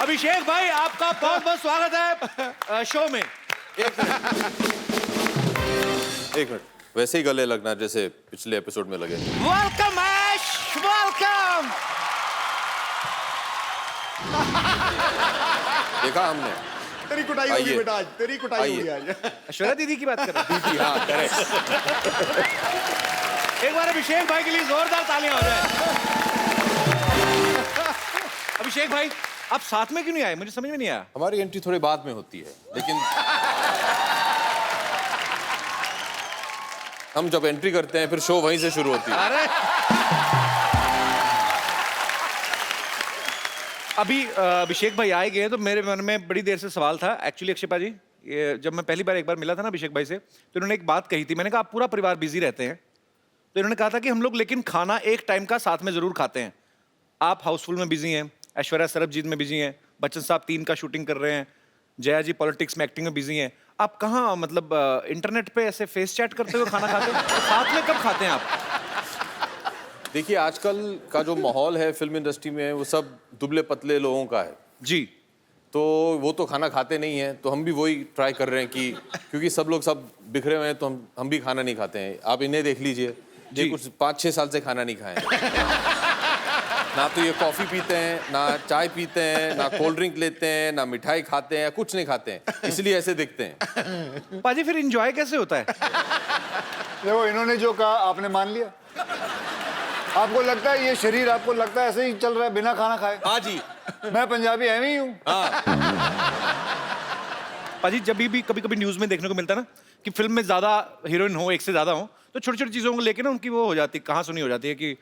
अभिषेक भाई आपका बहुत बहुत स्वागत है शो में। एक मिनट, वैसे ही गले लगना जैसे पिछले एपिसोड में लगे। वेलकम ऐश, वेलकम। देखा हमने। तेरी कुटाई होगी बेटा आज, तेरी कुटाई होगी आज। ऐश्वर्या दीदी की बात कर रहे हैं? दीदी, हाँ करेक्ट। एक बार अभिषेक भाई के लिए जोरदार तालियां हो जाए। अभिषेक भाई आप साथ में क्यों नहीं आए, मुझे समझ में नहीं आया। हमारी एंट्री थोड़ी बाद में होती है, लेकिन हम जब एंट्री करते हैं फिर शो वहीं से शुरू होती है। अरे अभी अभिषेक भाई आए गए तो मेरे मन में बड़ी देर से सवाल था एक्चुअली। अक्षयपा जी, ये जब मैं पहली बार एक बार मिला था ना अभिषेक भाई से, तो इन्होंने एक बात कही थी। मैंने कहा आप पूरा परिवार बिजी रहते हैं, तो इन्होंने कहा था कि हम लोग लेकिन खाना एक टाइम का साथ में जरूर खाते हैं। आप हाउसफुल में बिजी हैं, ऐश्वर्या सरबजीत में बिजी हैं, बच्चन साहब 3 का शूटिंग कर रहे हैं, जया जी पॉलिटिक्स में एक्टिंग में बिजी हैं। आप कहाँ मतलब इंटरनेट पे ऐसे फेस चैट करते हुए खाना खाते हैं? साथ में कब खाते हैं आप? देखिए आजकल का जो माहौल है फिल्म इंडस्ट्री में वो सब दुबले पतले लोगों का है जी। तो वो तो खाना खाते नहीं है, तो हम भी वही ट्राई कर रहे हैं कि क्योंकि सब लोग सब बिखरे हुए हैं तो हम भी खाना नहीं खाते हैं। आप इन्हें देख लीजिए, ये कुछ 5-6 साल से खाना नहीं खाए हैं। ना तो ये कॉफी पीते हैं, ना चाय पीते हैं, ना कोल्ड ड्रिंक लेते हैं, ना मिठाई खाते हैं, कुछ नहीं खाते हैं, इसलिए ऐसे दिखते हैं। पाजी फिर एंजॉय कैसे होता है? देखो इन्होंने जो कहा आपने मान लिया। आपको लगता है ये शरीर आपको लगता है ऐसे ही चल रहा है बिना खाना खाए? हाँ जी, मैं पंजाबी एवं ही हूँ। पाजी जब भी कभी कभी न्यूज में देखने को मिलता है ना कि फिल्म में ज्यादा हीरोइन हो, एक से ज्यादा हो, तो छोटी छोटी चीजों को लेके ना उनकी वो हो जाती है, कहाँ सुनी हो जाती है कि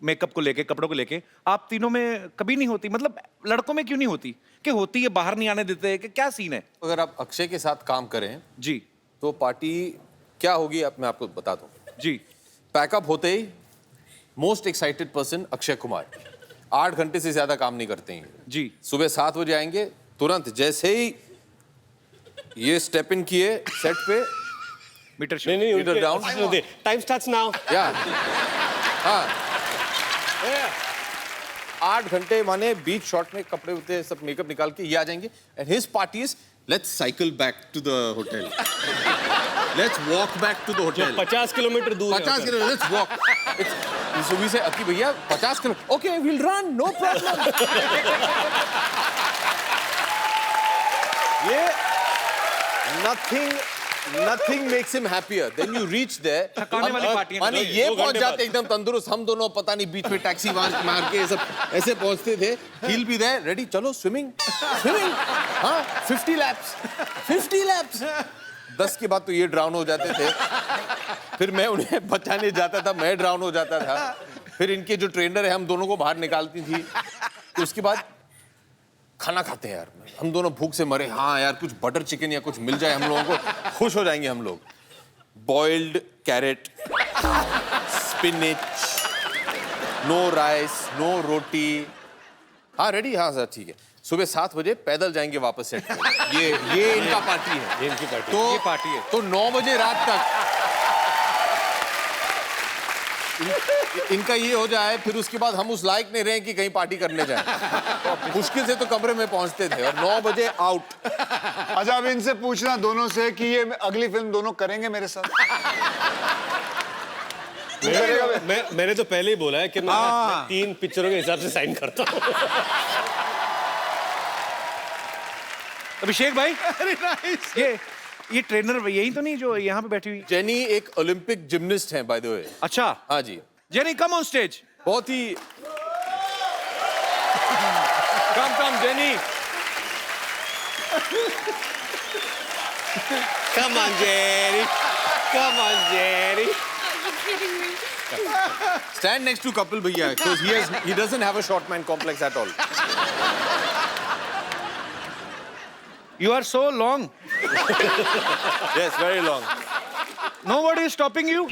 मेकअप को लेके, कपड़ों को लेके। आप तीनों में कभी नहीं होती? मतलब लड़कों में क्यों नहीं होती? कि होती है बाहर नहीं आने देते, कि क्या सीन है? अगर आप अक्षय के साथ काम करें जी तो पार्टी क्या होगी मैं आपको बता दूं। जी। पैकअप होते ही most excited person Akshay Kumar 8 घंटे से ज्यादा काम नहीं करते हैं जी। सुबह 7 बजे आएंगे, तुरंत जैसे ही ये स्टेप इन किए सेट पे meter meter down, time starts now. या हाँ 8 घंटे माने बीच शॉट में कपड़े होते सब मेकअप निकाल के ये आ जाएंगे and his party is let's cycle back to the hotel, let's walk back to the hotel. 50 kilometre दूर 50 किलोमीटर, लेट्स वॉक। सुबह से अकी भैया 50 kilometre, okay will run, no problem. ये nothing makes him happier. Then you reach there, थकाने वाली party है। माने ये पहुंच जाते एकदम तंदुरुस्त, हम दोनों पता नहीं बीच में टैक्सी मार के सब ऐसे पहुंचते थे। He'll be there, ready, चलो स्विमिंग, हाँ 50 laps। 10 के बाद तो ये ड्राउन हो जाते थे, फिर मैं उन्हें बचाने जाता था, मैं ड्राउन हो जाता था, फिर इनके जो ट्रेनर है हम दोनों को बाहर निकालती थी, तो उसके बाद खाना खाते हैं यार, हम दोनों भूख से मरे, हाँ यार कुछ बटर चिकन या कुछ मिल जाए हम लोगों को, खुश हो जाएंगे हम लोग। Boiled carrot, spinach, no rice, no roti, हाँ रेडी, हाँ सर ठीक है। सुबह 7 बजे पैदल जाएंगे वापस सेट पे। ये इनका पार्टी है, ये इनकी पार्टी। तो ये पार्टी है। तो 9 बजे रात तक इनका ये हो जाए, फिर उसके बाद हम उस लायक नहीं रहे कि कहीं पार्टी करने जाएं। मुश्किल से तो कमरे में पहुंचते थे और 9 बजे आउट। अच्छा अब इनसे पूछना दोनों से कि ये अगली फिल्म दोनों करेंगे मेरे साथ? मैंने तो पहले ही बोला है कि मैं 3 पिक्चरों के हिसाब से साइन करता हूँ। अभिषेक भाई ये ट्रेनर यही तो नहीं जो यहाँ पे बैठी हुई? जेनी एक ओलंपिक जिम्नास्ट हैं बाय द वे। अच्छा हाँ जी। Jenny come on stage. बहुत ही come Jenny. Come on, Jerry. Come on, Jerry. Stand next to Kapil Bhaiya because he doesn't have a short man complex at all. You are so long. Yes, very long. Nobody is stopping you.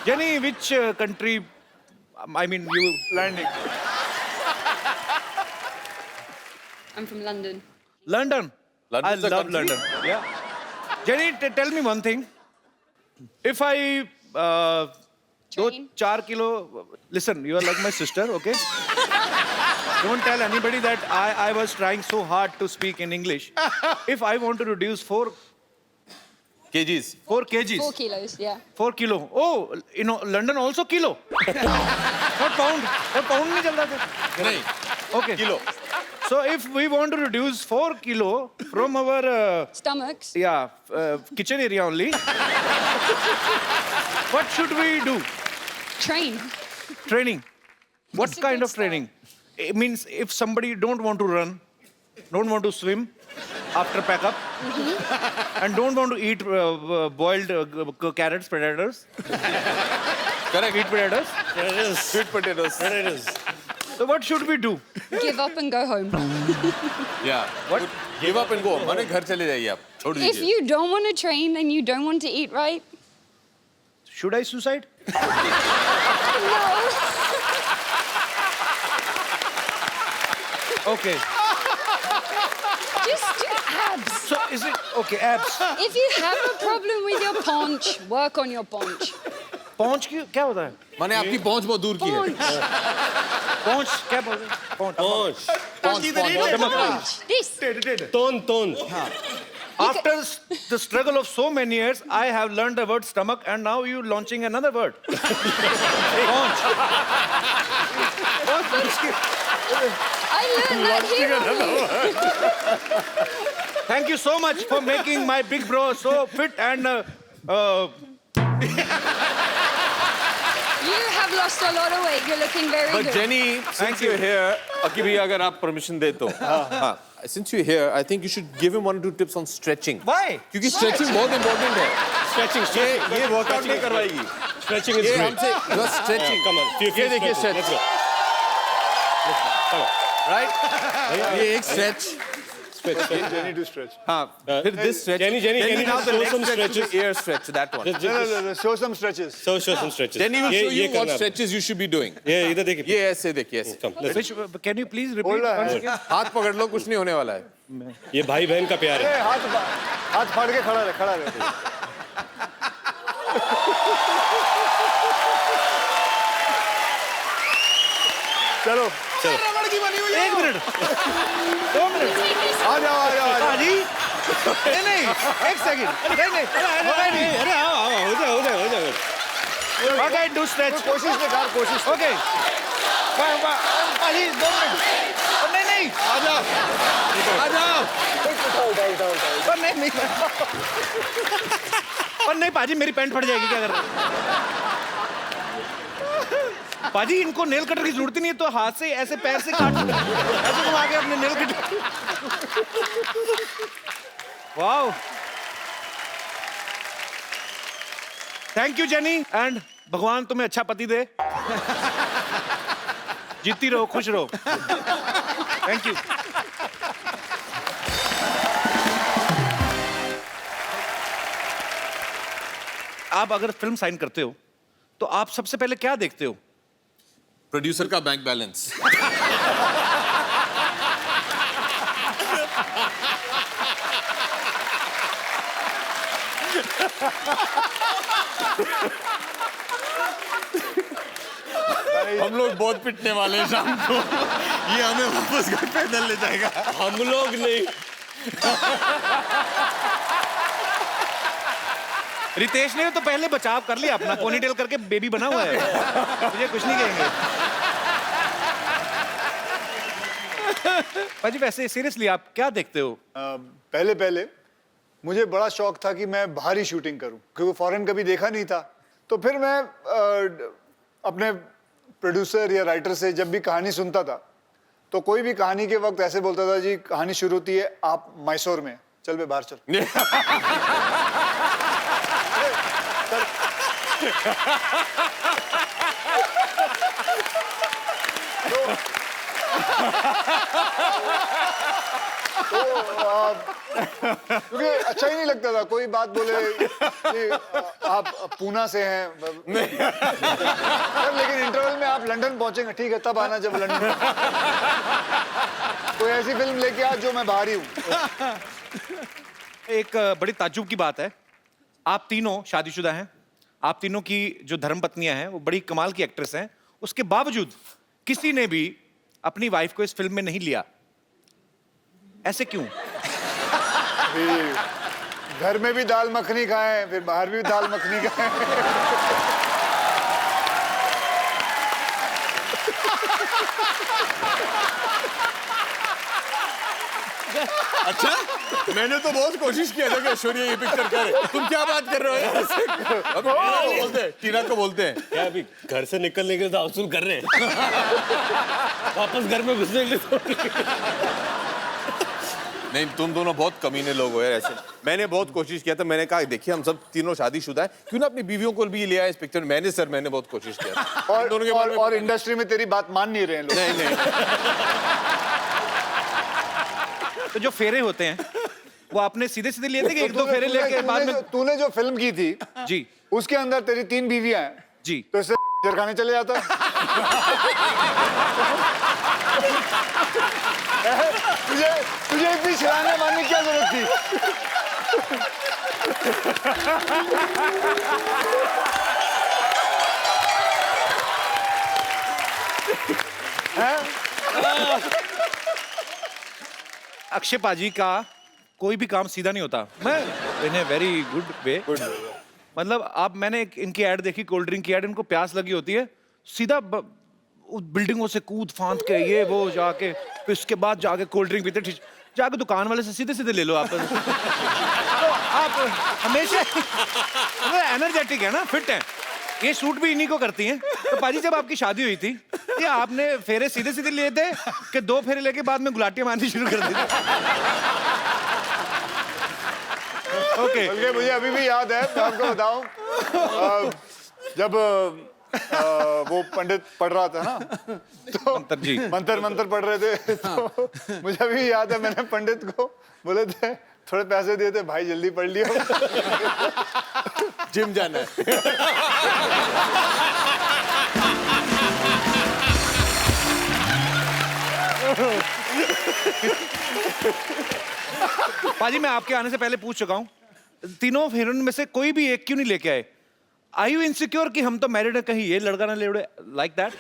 Jenny, which country? I mean, you landing? I'm from London. London. London's I a love country? London. Yeah. Jenny, tell me one thing. If I Train. 4 kilo. Listen, you are like my sister, okay? Don't tell anybody that I was trying so hard to speak in English. If I want to reduce 4 kgs. 4 kgs. 4 kilos, yeah. 4 kilo. Oh, you know, London also kilo. Not pound. Or pound नहीं चलता था. नहीं, Okay. kilo. So if we want to reduce 4 kilo from our Stomachs. kitchen area only, what should we do? Train. Training. What It's a kind good of training? It means if somebody don't want to run, don't want to swim after pack up, and don't want to eat boiled carrots, potatoes, Correct. eat potatoes. Sweet potatoes. So what should we do? Give up and go home. Yeah. What? Give up and go. माने घर चले जाइए आप. छोड़ If दीजिए. you don't want to train and you don't want to eat right, Should I suicide? Okay. just do abs. So is it okay? Abs. If you have a problem with your paunch, work on your paunch. पहुंच की क्या होता है? माने आपकी पहुंच बहुत दूर की है. Paunch. पहुंच क्या बोलते हैं? पहुंच. Paunch. This. तोन After the struggle of so many years, I have learned the word stomach, and now you launching another word. Paunch. I learned that here only. Thank you so much for making my big bro so fit and. You have lost a lot of weight. You're looking very But good. Jenny, since you're here, अकी भैया अगर आप permission दे तो. हाँ. Since you're here, I think you should give him 1 or 2 tips on stretching. Why? क्योंकि stretching बहुत important है. Stretching ये workout नहीं करवाएगी. स्ट्रेचिंग इज ये ग्रेट हमसे just stretching. कम ऑन ये देखिए stretch. Right? ये एक stretch. Jenny to stretch. हाँ. फिर this stretch. Jenny, can you now the show next some stretch is stretches? the ear stretch. That one. No, show some stretches. show some stretches Jenny will ये show you what करना है. stretches you should be doing. ये इधर देखिए ये ऐसे देखिए ऐसे. कम let's Which? Can you please repeat Hold on. once again? हाथ पकड़ लो कुछ नहीं होने वाला है. ये भाई बहन का प्यार है ए, हाथ फाड़ के खड़ा रहे. चलो 1 मिनट 2 मिनट आ जाओ पाजी नहीं 1 सेकंड नहीं अरे आओ हो जाए Okay, do stretch. कोशिश ने कर कोशिश Okay. पाजी 2 मिनट नहीं आ जाओ. और नहीं और नहीं पाजी मेरी पैंट फट जाएगी क्या कर रहे पाजी इनको नेल कटर की जरूरत ही नहीं है तो हाथ से ऐसे पैर से काट ऐसे घुमा के अपने nail cutter wow thank you jenny and भगवान तुम्हें अच्छा पति दे जीती रहो खुश रहो थैंक यू आप अगर फिल्म साइन करते हो तो आप सबसे पहले क्या देखते हो प्रोड्यूसर का बैंक बैलेंस. हम लोग बहुत पिटने वाले हैं शाम को. ये हमें वापस घर पैदल ले जाएगा. हम लोग नहीं रितेश ने तो पहले बचाव कर लिया अपना पोनीटेल करके बेबी बना हुआ है मुझे कुछ नहीं कहेंगे पाजी वैसे सीरियसली आप क्या देखते हो पहले मुझे बड़ा शौक था कि मैं बाहरी शूटिंग करूं क्योंकि फॉरेन कभी देखा नहीं था तो फिर मैं अपने प्रोड्यूसर या राइटर से जब भी कहानी सुनता था तो कोई भी कहानी के वक्त ऐसे बोलता था जी कहानी शुरू होती है आप मैसूर में चल बे बाहर चल क्योंकि अच्छा ही नहीं लगता था कोई बात बोले कि आप पूना से हैं लेकिन इंटरवल में आप लंदन पहुंचेंगे ठीक है तब आना जब लंदन कोई ऐसी फिल्म लेके आ जो मैं बाहरी हूँ एक बड़ी ताज्जुब की बात है आप तीनों शादीशुदा हैं आप तीनों की जो धर्मपत्नियां हैं वो बड़ी कमाल की एक्ट्रेस हैं, उसके बावजूद किसी ने भी अपनी वाइफ को इस फिल्म में नहीं लिया। ऐसे क्यों? घर में भी दाल मखनी खाएं, फिर बाहर भी दाल मखनी खाएं। अच्छा, मैंने तो बहुत कोशिश किया था कि ऐश्वर्या ये पिक्चर करे। तुम क्या बात कर रहे हो? अब टीना को बोलते हैं क्या अभी घर से निकलने के लिए तो वसूल कर रहे हैं। वापस घर में घुसने के लिए तो नहीं, तुम दोनों बहुत कमीने लोग हो यार ऐसे। मैंने बहुत कोशिश किया था, मैंने कहा देखिए हम सब तीनों शादीशुदा है, क्यों ना अपनी बीवियों को भी ले आए इस पिक्चर में। मैंने बहुत कोशिश किया था। और दोनों के बारे में और इंडस्ट्री में तेरी बात मान नहीं रहे हैं लोग। नहीं तो जो फेरे होते हैं वो आपने सीधे सीधे लिए थे कि एक दो फेरे लेके बाद में? तूने जो फिल्म की थी जी उसके अंदर तेरी 3 बीवियां हैं जी। तो इससे जरखाने चले जाता। तुझे तुझे इतनी छलांगे मारने की क्या जरूरत थी? अक्षय पाजी का कोई भी काम सीधा नहीं होता। मैं इन ए वेरी गुड वे, मतलब आप मैंने इनकी ऐड देखी, कोल्ड ड्रिंक की ऐड, इनको प्यास लगी होती है, सीधा बिल्डिंगों से कूद फांद के ये वो जाके, फिर उसके बाद जाके कोल्ड ड्रिंक पीते, जाके दुकान वाले से सीधे सीधे ले लो आप। तो आप हमेशा एनर्जेटिक है ना, फिट है। ये शूट भी इन्हीं को करती हैं। तो पाजी जब आपकी शादी हुई थी ये आपने फेरे सीधे सीधे लिए थे कि 2 फेरे लेके बाद में गुलाटियां मारनी शुरू कर दी? ओके बल्कि मुझे अभी भी याद है, मैं आपको बताऊं, जब वो पंडित पढ़ रहा था ना, तो मंत्र पढ़ रहे थे, तो मुझे अभी याद है मैंने पंडित को बोले थे थोड़े पैसे दिए थे, भाई जल्दी पढ़ लियो, जिम जाना है। पाजी मैं आपके आने से पहले पूछ चुका हूं, तीनों हीरोइन में से कोई भी एक क्यों नहीं लेके आए? आर यू इनसिक्योर कि हम तो मैरिड है, कहीं ये लड़का ना ले उड़े, लाइक दैट?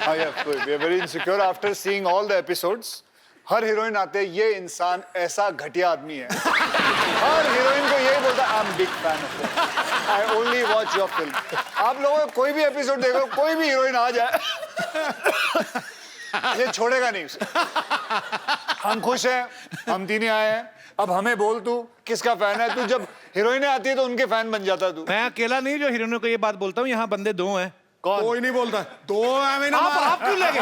हाँ यार, we are very insecure after seeing all the episodes. Her heroine आते ये इंसान ऐसा घटिया आदमी है, हर हीरोइन को यही बोलता I am big fan of you, I only watch your film. आप लोगों को कोई भी एपिसोड देखो, कोई भी हीरोइन आ जाए ये छोड़ेगा नहीं उसे। हम खुश हैं, हम तीन आए हैं, अब हमें बोल तू किसका फैन है? तू जब हीरोइनें आती है तो उनके फैन बन जाता तू। मैं अकेला नहीं जो हीरोइनों को ये बात बोलता हूँ, यहाँ बंदे 2 हैं। कौन? कोई नहीं बोलता, 2 है। आप क्यों ले गए?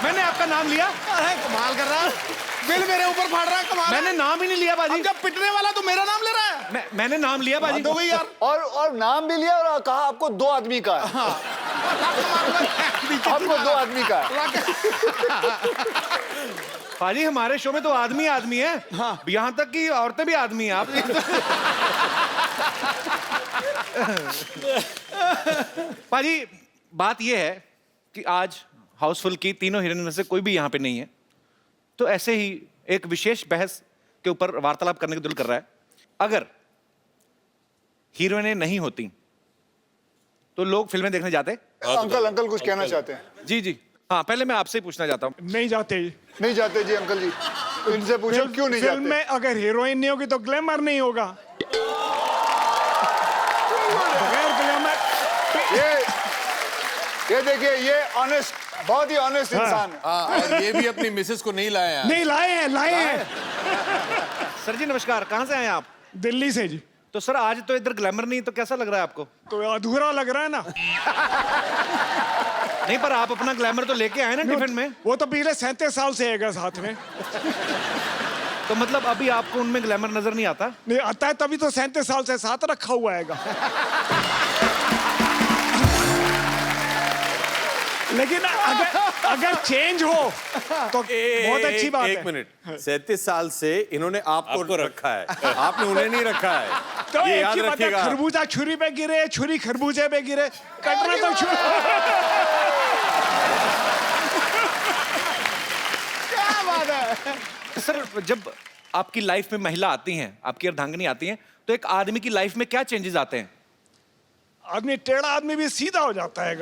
मैंने आपका नाम लिया? अरे कमाल कर रहा है, बिल मेरे ऊपर फाड़ रहा है, कमाल। मैंने नाम ही नहीं लिया बाजी। जब पिटने वाला तो मेरा नाम ले रहा है। मैंने नाम लिया बाजी। तो यार और नाम भी लिया और कहा आपको 2 आदमी का है। हाँ। आपको 2 आदमी का है। पाजी हमारे शो में तो आदमी आदमी है, हाँ। यहाँ तक कि औरतें भी आदमी हैं। आप पाजी बात ये है कि आज हाउसफुल की तीनों हीरोइन में से कोई भी यहाँ पे नहीं है, तो ऐसे ही एक विशेष बहस के ऊपर वार्तालाप करने का दिल कर रहा है। अगर हीरोइनें नहीं होती तो लोग फिल्में देखने जाते? अंकल कुछ कहना चाहते हैं? जी हाँ, पहले मैं आपसे ही पूछना चाहता हूँ। नहीं जाते जी। नहीं जाते जी अंकल जी, तो इनसे पूछो क्यों नहीं फिल्म जाते? में अगर हीरोइन नहीं होगी तो ग्लैमर नहीं होगा। बगैर ग्लैमर ये देखिए, ये ऑनेस्ट, बहुत ही ऑनेस्ट इंसान है। हाँ, और ये भी अपनी मिसेस को नहीं लाया है। नहीं लाए हैं। सर जी नमस्कार, कहाँ से आए आप? दिल्ली से जी। तो सर आज तो इधर ग्लैमर नहीं, तो कैसा लग रहा है आपको? तो अधूरा लग रहा है ना। नहीं, पर आप अपना ग्लैमर तो लेके आए ना टिफिन में। वो तो पिछले 37 साल से है साथ में। तो मतलब अभी आपको उनमें ग्लैमर नजर नहीं आता? नहीं आता है, तभी तो 37 साल से साथ रखा हुआ है। लेकिन अगर चेंज हो तो बहुत अच्छी बात है। 1 मिनट, 37 साल से इन्होंने आपको रखा है, आपने उन्हें नहीं रखा है। तो ये एक याद ही बात है, रखिएगा। खरबूजा छुरी पे गिरे, छुरी खरबूजे पे गिरे, कटना तो क्या बात है? सर जब आपकी लाइफ में महिला आती हैं, आपकी अर्धांगिनी आती हैं, तो एक आदमी की लाइफ में क्या चेंजेस आते हैं? आदमी टेढ़ा आदमी भी सीधा हो जाता है।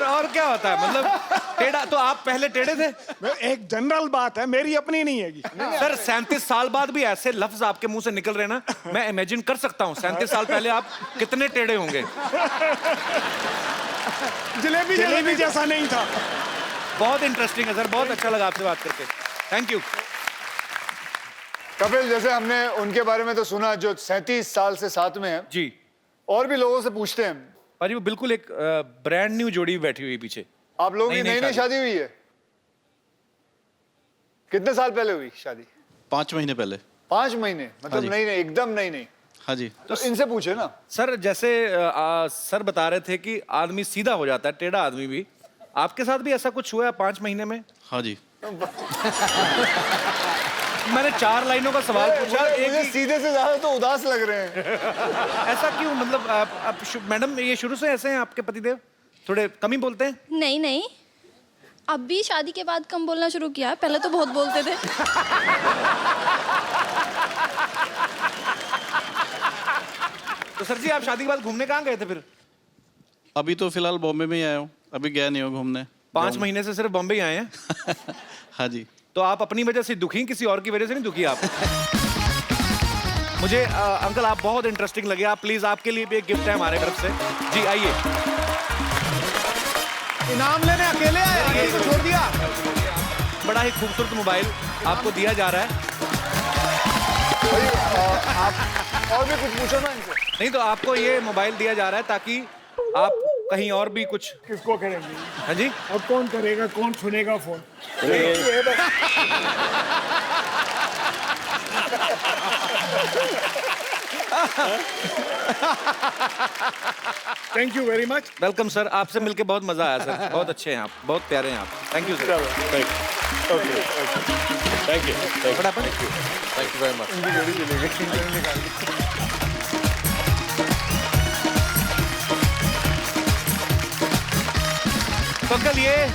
और क्या होता है? मतलब टेढ़ा तो आप पहले टेढ़े थे एक जनरल बात है, मेरी अपनी नहीं है। सर। 37 साल बाद भी ऐसे लफ्ज आपके मुंह से निकल रहे हैं ना, मैं इमेजिन कर सकता हूँ 37 साल पहले आप कितने टेढ़े होंगे। जलेबी जैसा नहीं था। बहुत इंटरेस्टिंग है सर, बहुत अच्छा लगा आपसे बात करके। Thank you. कपिल, जैसे हमने उनके बारे में तो सुना जो 37 साल से साथ में है, जी और भी लोगों से पूछते हैं। भाजी वो बिल्कुल एक ब्रांड न्यू जोड़ी बैठी हुई है पीछे। आप लोगों की नई-नई नई शादी हुई है? कितने साल पहले हुई शादी? 5 महीने पहले। 5 महीने? मतलब जी। नई नई, एकदम नई नई। हाँ जी। तो इनसे पूछे ना। सर जैसे सर बता रहे थे कि आदमी सीधा हो जाता है, टेढ़ा आदमी भी, आपके साथ भी ऐसा कुछ हुआ है 5 महीने में? हाँ जी। मैंने 4 लाइनों का सवाल पूछा, एक मुझे ही- सीधे से ज्यादा तो उदास लग रहे हैं। ऐसा क्यों? मतलब आप मैडम ये शुरू से ऐसे हैं आपके पतिदेव? थोड़े कम ही बोलते हैं? नहीं नहीं, अब भी शादी के बाद कम बोलना शुरू किया, पहले तो बहुत बोलते थे। तो सर जी आप शादी के बाद घूमने कहाँ गए थे फिर? अभी तो फिलहाल बॉम्बे में ही आया हूँ, अभी गया नहीं हूँ घूमने। 5 महीने से सिर्फ बॉम्बे ही आए हैं? हाँ जी। तो आप अपनी वजह से दुखी, किसी और की वजह से नहीं दुखी आप? मुझे अंकल आप बहुत इंटरेस्टिंग लगे। आप प्लीज, आपके लिए भी एक गिफ्ट है हमारे तरफ से। जी आइए। इनाम लेने अकेले आए, आंटी को छोड़ दिया। बड़ा ही खूबसूरत मोबाइल आपको दिया जा रहा है। आप और भी कुछ पूछो ना इनसे। नहीं तो आपको ये मोबाइल दिया जा रहा है ताकि आप कहीं और भी कुछ। किसको करेंगे? हाँ जी, अब कौन करेगा, कौन सुनेगा phone? Thank you very much. Welcome sir. आपसे मिलके बहुत मजा आया सर, बहुत अच्छे हैं आप, बहुत प्यारे हैं आप। Thank you sir. Thank you. फटाफट। Thank you very much. तो अंकल ये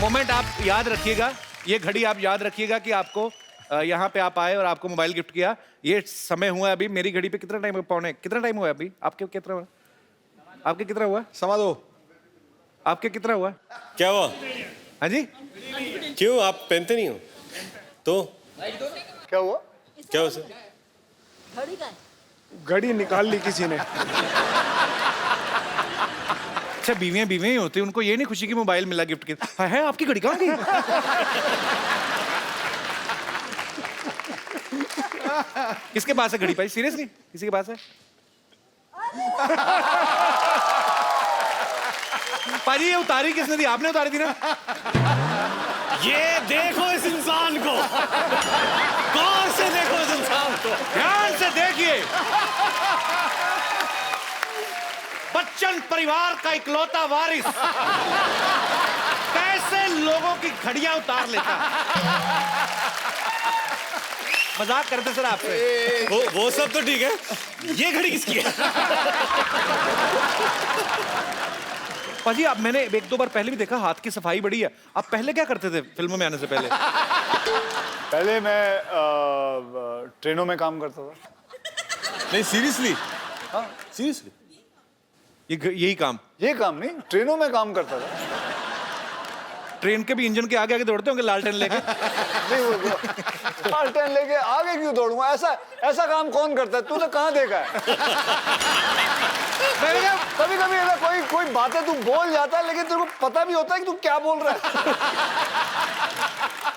मोमेंट आप याद रखिएगा, ये घड़ी आप याद रखिएगा कि आपको यहाँ पे आप आए और आपको मोबाइल गिफ्ट किया। ये समय हुआ है अभी मेरी घड़ी पे कितना टाइम, पौने कितना टाइम हुआ है अभी? आपके कितना हुआ? आपके कितना हुआ? समा दो। आपके कितना हुआ? क्या हुआ? हाँ जी, क्यों आप पहनते नहीं हो तो? क्या हुआ? क्या हुआ सर? घड़ी निकाल ली किसी ने। अच्छा बीवियां बीवियां ही होती हैं, उनको ये नहीं खुशी कि मोबाइल मिला गिफ्ट के। है आपकी घड़ी कहाँ गई? किसके पास है घड़ी भाई? सीरियसली किसी के पास है? पाजी ये उतारी किसने थी? आपने उतारी थी ना? ये देखो इस इंसान को, गौर से देखो इस इंसान को, ध्यान से देखिए। बच्चन परिवार का इकलौता वारिस कैसे लोगों की घड़ियां उतार लेता। मजाक करते सर आपसे। वो सब तो ठीक है, ये घड़ी किसकी है? पाजी आप, मैंने 1-2 बार पहले भी देखा, हाथ की सफाई बड़ी है। आप पहले क्या करते थे फिल्मों में आने से पहले? पहले मैं ट्रेनों में काम करता था। नहीं सीरियसली, हाँ सीरियसली। यही काम? ये काम नहीं, ट्रेनों में काम करता था। ट्रेन के भी इंजन के आगे आगे दौड़ते होंगे लालटेन लेके? नहीं वो लालटेन लेके आगे क्यों दौड़ूंगा? ऐसा काम कौन करता है? तूने कहाँ देखा है? कभी कभी ऐसा कोई बातें तू बोल जाता है लेकिन तेरे को पता भी होता है कि तू क्या बोल रहा है।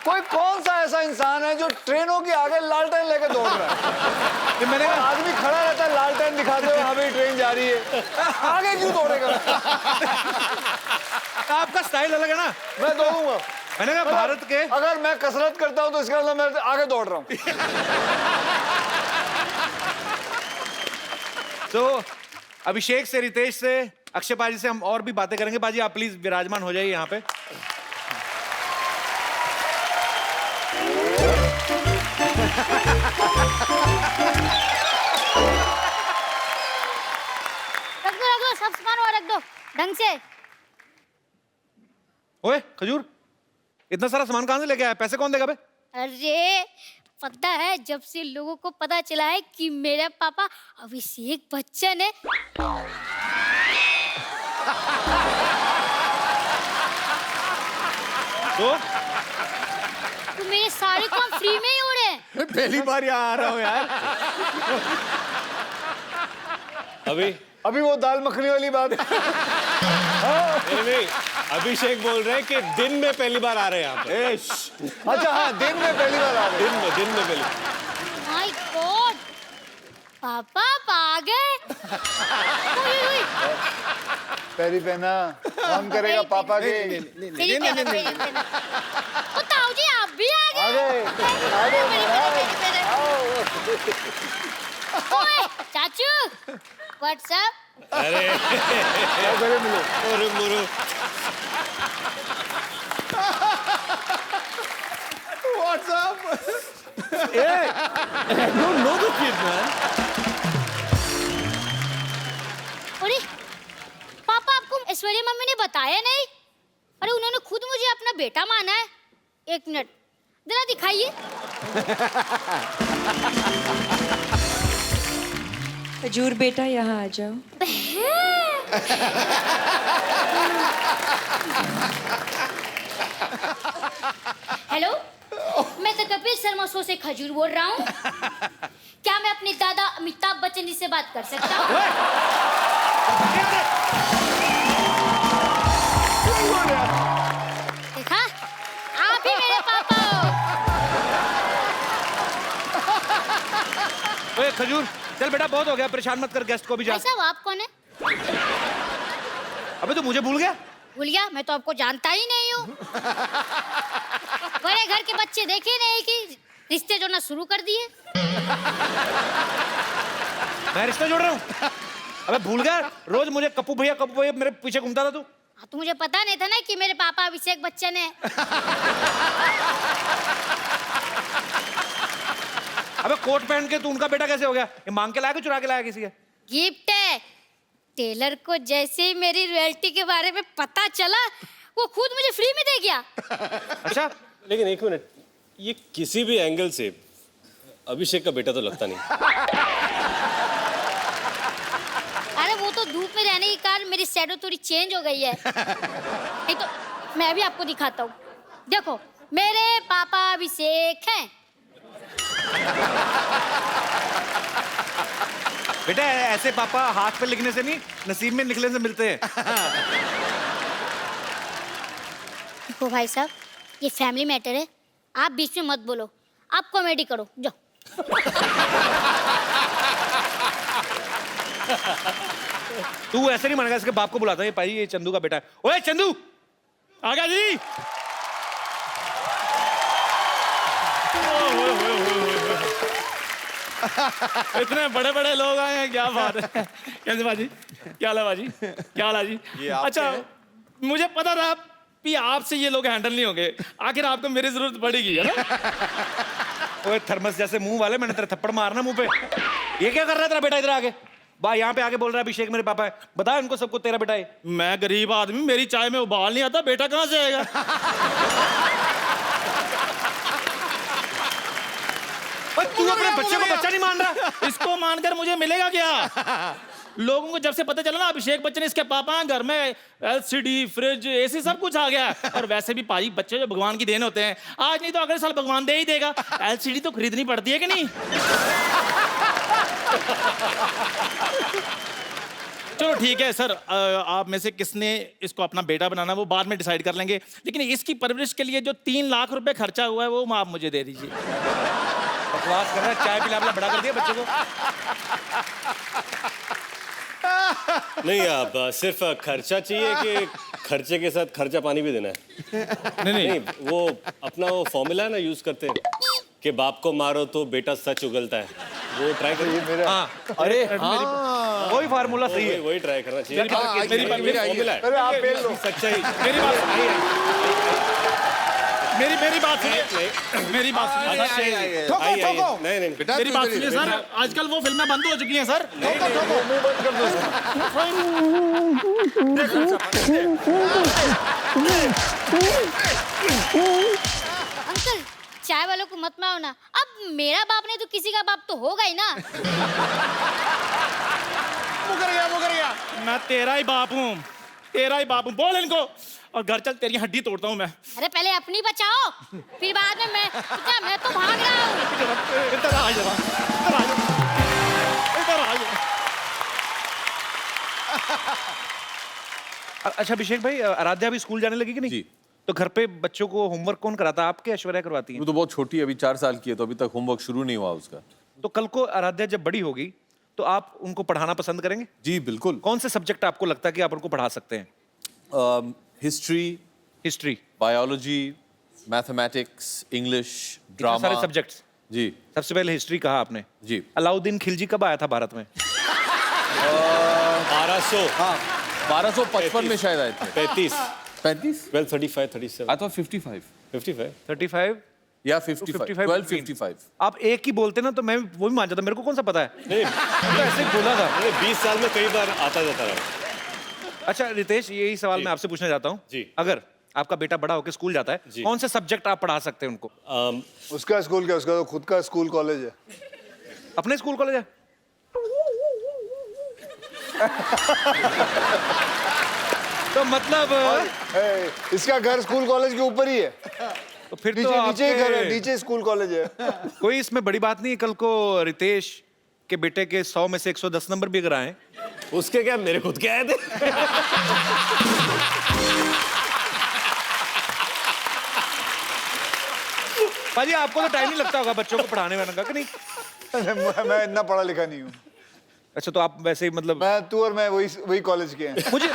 कोई कौन सा ऐसा इंसान है जो ट्रेनों के आगे लालटेन लेके दौड़ रहा है? मैंने और आदमी खड़ा रहता है लालटेन दिखाते हुए, हाँ भाई ट्रेन जा रही है, आगे क्यों दौड़ेगा? आपका स्टाइल अलग है ना। मैं दौड़ूंगा। मैंने कहा भारत के, अगर मैं कसरत करता हूं तो इसका मतलब मैं आगे दौड़ रहा हूं। तो अभिषेक से, रितेश से, अक्षय पाजी से हम और भी बातें करेंगे। पाजी आप प्लीज विराजमान हो जाइए यहाँ पे। ढंग से। ओए खजूर, इतना सारा सामान कहाँ से लेके आया? पैसे कौन देगा बे? अरे पता है, जब से लोगों को पता चला है कि मेरा पापा अभिषेक बच्चन है, तो मेरे सारे काम फ्री में ही हो रहे हैं। पहली बार यहाँ आ रहा हूँ यार। अभी वो दाल मखनी वाली बात। नहीं, अभिषेक बोल रहे हैं कि दिन में पहली बार आ रहे हैं यहाँ पे। अच्छा हाँ, दिन में पहली बार आ रहे हैं। दिन में पहली। माय गॉड, पापा आप आ गए। पैरी पहना, काम करेगा पापा के। मेरी पहना। ओ ताऊ जी आप भी आ गए। ओए चाचू, व्हाट्स अप? अरे मुरु मुरु। What's up? I don't know the kid, man. अरे पापा, आपको ऐश्वर्या मम्मी ने बताया नहीं? अरे उन्होंने खुद मुझे अपना बेटा माना है। एक मिनट जरा दिखाइए। खजूर बेटा यहाँ आ जाओ। हेलो, मैं तो कपिल शर्मा शो से खजूर बोल रहा हूँ। क्या मैं अपने दादा अमिताभ बच्चन जी से बात कर सकता हूँ? देखा, आप ही मेरे पापा हो। ओए खजूर, चल बेटा बहुत हो गया, परेशान मत कर गेस्ट को भी जा। भाई साहब, आप कौन है? अबे तू मुझे भूल गया? भूल गया? मैं तो आपको जानता ही नहीं हूँ। बड़े घर के बच्चे देखे नहीं कि रिश्ते जोड़ना शुरू कर दिए। मैं रिश्ता जोड़ रहा हूँ? अबे भूल गया, रोज मुझे कप्पू भैया मेरे पीछे घूमता था तू। हाँ, तो मुझे पता नहीं था ना कि मेरे पापा अभिषेक बच्चन है। अबे कोट पहन के तू उनका बेटा कैसे हो गया? ये मांग के लाया कि चुरा के लाया किसी के? गिफ्ट है। टेलर को जैसे ही मेरी रॉयल्टी के बारे में पता चला, वो खुद मुझे फ्री में दे गया। अच्छा, लेकिन एक मिनट, ये किसी भी एंगल से अभिषेक का बेटा तो लगता नहीं। अरे वो तो धूप में रहने के कारण मेरी शैडो थोड़ी चेंज हो गई है। नहीं तो मैं भी आपको दिखाता हूँ। देखो, मेरे पापा अभिषेक हैं। बेटा ऐसे पापा हाथ पे लिखने से नहीं, नसीब में निकलने से मिलते हैं। देखो भाई साहब, ये फैमिली मैटर है, आप बीच में मत बोलो। आप कॉमेडी करो, जाओ। तू ऐसे नहीं मानेगा, इसके बाप को बुलाता है। भाई ये चंदू का बेटा है। ओए चंदू, आ गया जी। इतने बड़े बड़े लोग आए हैं, क्या बात है। कैसे बाजी, क्या हाल है बाजी, क्या हाल है जी? अच्छा, मुझे पता था कि आपसे ये लोग हैंडल नहीं होंगे, आखिर आपको मेरी जरूरत पड़ेगी, है ना? ओए थर्मस जैसे मुंह वाले, मैंने तेरा थप्पड़ मारना मुंह पे। ये क्या कर रहा है तेरा बेटा इधर आके? बा यहाँ पे आके बोल रहा है अभिषेक मेरे पापा है। बता इनको सबको तेरा बेटा है। मैं गरीब आदमी, मेरी चाय में उबाल नहीं आता, बेटा कहाँ से आएगा? तू अपने बच्चे को बच्चा नहीं मान रहा? इसको मानकर मुझे मिलेगा क्या? लोगों को जब से पता चला ना अभिषेक बच्चन इसके पापा हैं, घर में एलसीडी, फ्रिज, एसी सब कुछ आ गया। और वैसे भी पाजी बच्चे जो भगवान की देन होते हैं, आज नहीं तो अगले साल भगवान दे ही देगा। एलसीडी तो खरीदनी पड़ती है कि नहीं? चलो ठीक है सर, आप में से किसने इसको अपना बेटा बनाना वो बाद में डिसाइड कर लेंगे, लेकिन इसकी परवरिश के लिए जो 3 लाख रुपए खर्चा हुआ है वो आप मुझे दे दीजिए। बकवास कर रहा है, चाय पिला बड़ा कर दिया बच्चे को। नहीं, आप सिर्फ खर्चा चाहिए कि खर्चे के साथ खर्चा पानी भी देना है? नहीं, वो अपना वो फॉर्मूला है ना, यूज करते हैं कि बाप को मारो तो बेटा सच उगलता है, वो ट्राई करिए। हाँ, अरे वही फार्मूला सही है। वही ट्राई करना चाहिए। मेरी फॉर्मूला है। अरे आप फेल लो। सच्चाई। मेरी बात मेरी बात सुनिए, मेरी बात सुनिए सर। ठोको ठोको नहीं नहीं बेटा मेरी तू बात इधर सुनिए इधर। सर, आजकल वो फिल्में बंद हो चुकी हैं सर। अंकल चाय वालों को मत मारो ना, अब मेरा बाप नहीं तो किसी का बाप तो होगा ही ना। मुकर गया मैं तेरा ही बाप हूँ, तेरा ही बाप हूँ। बोल इनको, और घर चल तेरी हड्डी तोड़ता हूँ मैं। अरे पहले अपनी बचाओ, फिर बाद में मैं तो भाग रहा हूँ। इधर आ जरा, इधर आ जरा, इधर आ जरा। अच्छा अभिषेक भाई, आराध्या अभी स्कूल जाने लगी कि नहीं? जी। तो घर पे बच्चों को होमवर्क कौन कराता है? आपके ऐश्वर्या करवाती है? वो तो बहुत छोटी है, अभी 4 साल की है, तो अभी तक होमवर्क शुरू नहीं हुआ उसका। तो कल को आराध्या जब बड़ी होगी तो आप उनको पढ़ाना पसंद करेंगे? जी बिल्कुल। कौन से सब्जेक्ट आपको लगता है कि आप उनको पढ़ा सकते हैं? History, history, biology, mathematics, English, सारे ड्रामा। सब्जेक्ट्स। जी सबसे पहले हिस्ट्री कहा आपने। जी। अलाउद्दीन खिलजी कब आया था भारत में? 1200 हाँ 1255 में शायद आए थे। 35 35 1235 37 आई थॉट 55 55 35 या 55 1255। आप एक ही बोलते ना तो मैं वो भी मान जाता, मेरे को कौन सा पता है? नहीं तो ऐसे ही बोला था। मैंने 20 साल में कई बार आता जाता रहा। अच्छा रितेश, यही सवाल मैं आपसे पूछना चाहता हूँ। जी। अगर आपका बेटा बड़ा होकर स्कूल जाता है, जी। कौन से सब्जेक्ट आप पढ़ा सकते हैं उनको? उसका स्कूल क्या, उसका तो खुद का स्कूल कॉलेज है। अपने स्कूल कॉलेज है? तो मतलब इसका घर स्कूल कॉलेज के ऊपर ही है। तो फिर तो नीचे नीचे घर है, आपके- नीचे स्कूल कॉलेज है। कोई इसमें बड़ी बात नहीं है। कल को रितेश के बेटे के 100 में से 110 नंबर भी अगर आए, उसके क्या, मेरे खुद के आए थे। पाजी आपको तो टाइम नहीं लगता होगा बच्चों को पढ़ाने वाने का कि नहीं? मैं इतना पढ़ा लिखा नहीं हूँ। अच्छा तो आप वैसे ही मतलब मैं तू और मैं वही कॉलेज के हैं। मुझे